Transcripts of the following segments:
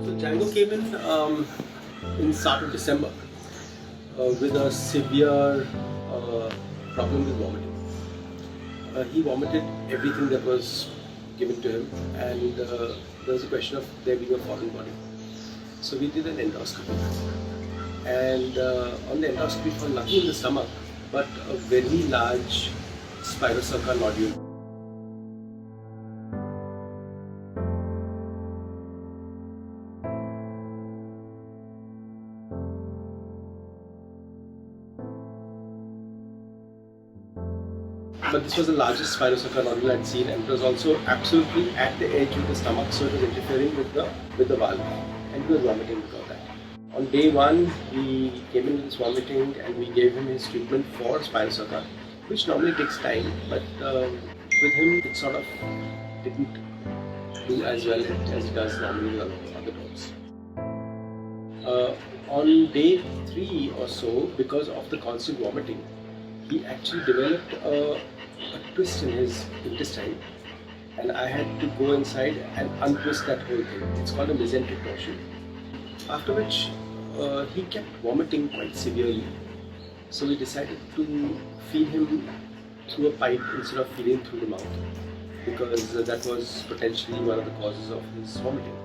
So Django came in start of December with a severe problem with vomiting. He vomited everything that was given to him, and there was a question of there being a foreign body. So we did an endoscopy, and on the endoscopy found nothing in the stomach but a very large Spinocerca nodule. But this was the largest Spinocerca nodule I'd seen, and it was also absolutely at the edge of the stomach, so it was interfering with the valve, and he was vomiting because of that. On day one, he came in with his vomiting, and we gave him his treatment for Spinocerca, which normally takes time, but with him it sort of didn't do as well as it does normally with other dogs. On day 3 or so, because of the constant vomiting, he actually developed a twist in his intestine, and I had to go inside and untwist that whole thing. It's called a mesenteric torsion. After which he kept vomiting quite severely, so we decided to feed him through a pipe instead of feeding through the mouth, because that was potentially one of the causes of his vomiting.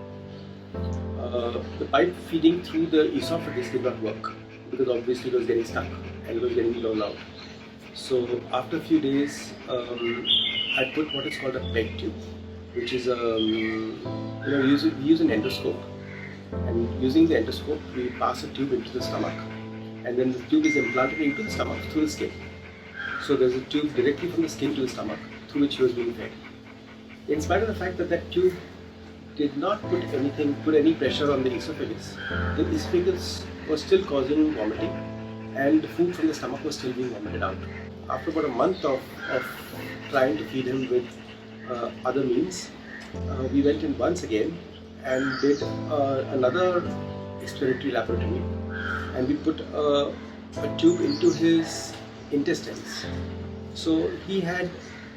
The pipe feeding through the esophagus did not work, because obviously it was getting stuck and it was getting blown out. So after a few days, I put what is called a PEG tube, which is we use an endoscope, and using the endoscope we pass a tube into the stomach, and then the tube is implanted into the stomach through the skin. So there's a tube directly from the skin to the stomach through which he was being fed. In spite of the fact that that tube did not put any pressure on the esophagus, the esophagus was still causing vomiting, and the food from the stomach was still being vomited out. After about a month of trying to feed him with other means, we went in once again and did another exploratory laboratory, and we put a tube into his intestines. So he had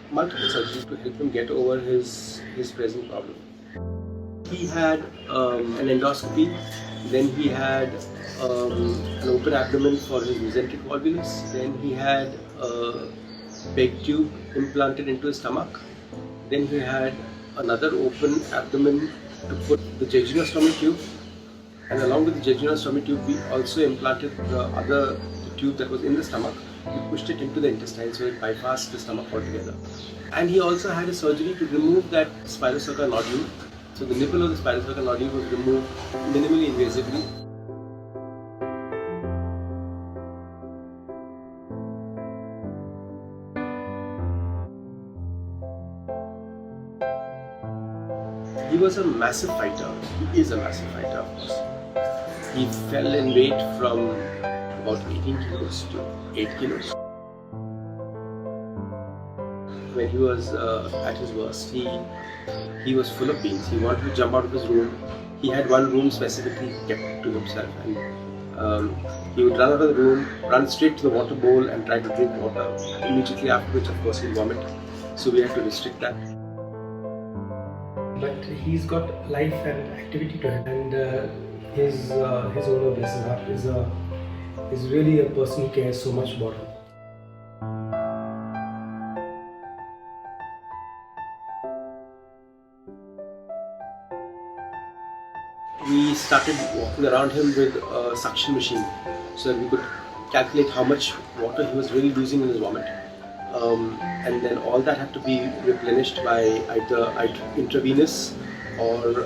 multiple surgeries to help him get over his present problem. He had an endoscopy, then he had an open abdomen for his mesenteric volvulus, then he had a PEG tube implanted into his stomach, then he had another open abdomen to put the jejunostomy tube, and along with the jejunostomy tube we also implanted the tube that was in the stomach. We pushed it into the intestine so it bypassed the stomach altogether. And he also had a surgery to remove that Spinocerca nodule. So the nipple of the Spinocerca nodule was removed minimally invasively. He was a massive fighter. He is a massive fighter, of course. He fell in weight from about 18 kilos to 8 kilos. When he was at his worst, he was full of beans. He wanted to jump out of his room. He had one room specifically kept to himself, and he would run out of the room, run straight to the water bowl and try to drink water. Immediately after which, of course, he'd vomit. So we had to restrict that. But he's got life and activity to him, and his owner, bless his heart, is really a person who cares so much about him. We started walking around him with a suction machine so that we could calculate how much water he was really losing in his vomit. And then all that had to be replenished by either intravenous or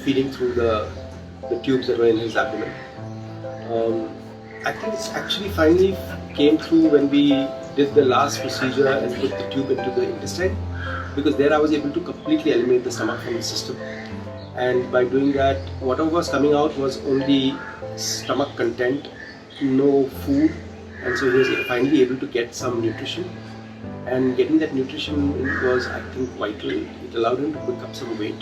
feeding through the tubes that were in his abdomen. I think it's actually finally came through when we did the last procedure and put the tube into the intestine, because there I was able to completely eliminate the stomach from the system. And by doing that, whatever was coming out was only stomach content, no food, and so he was finally able to get some nutrition. And getting that nutrition was, I think, vital. It allowed him to pick up some weight.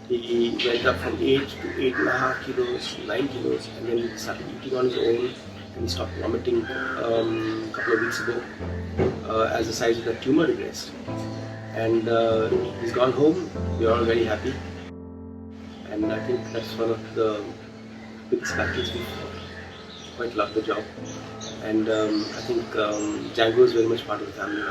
He went up from 8 to 8.5 kilos, 9 kilos, and then he started eating on his own, and he stopped vomiting a couple of weeks ago as the size of the tumor regressed. And he's gone home. We are all very happy. and I think that's one of the biggest battles we fought. Quite love the job, and I think Django is very much part of the family.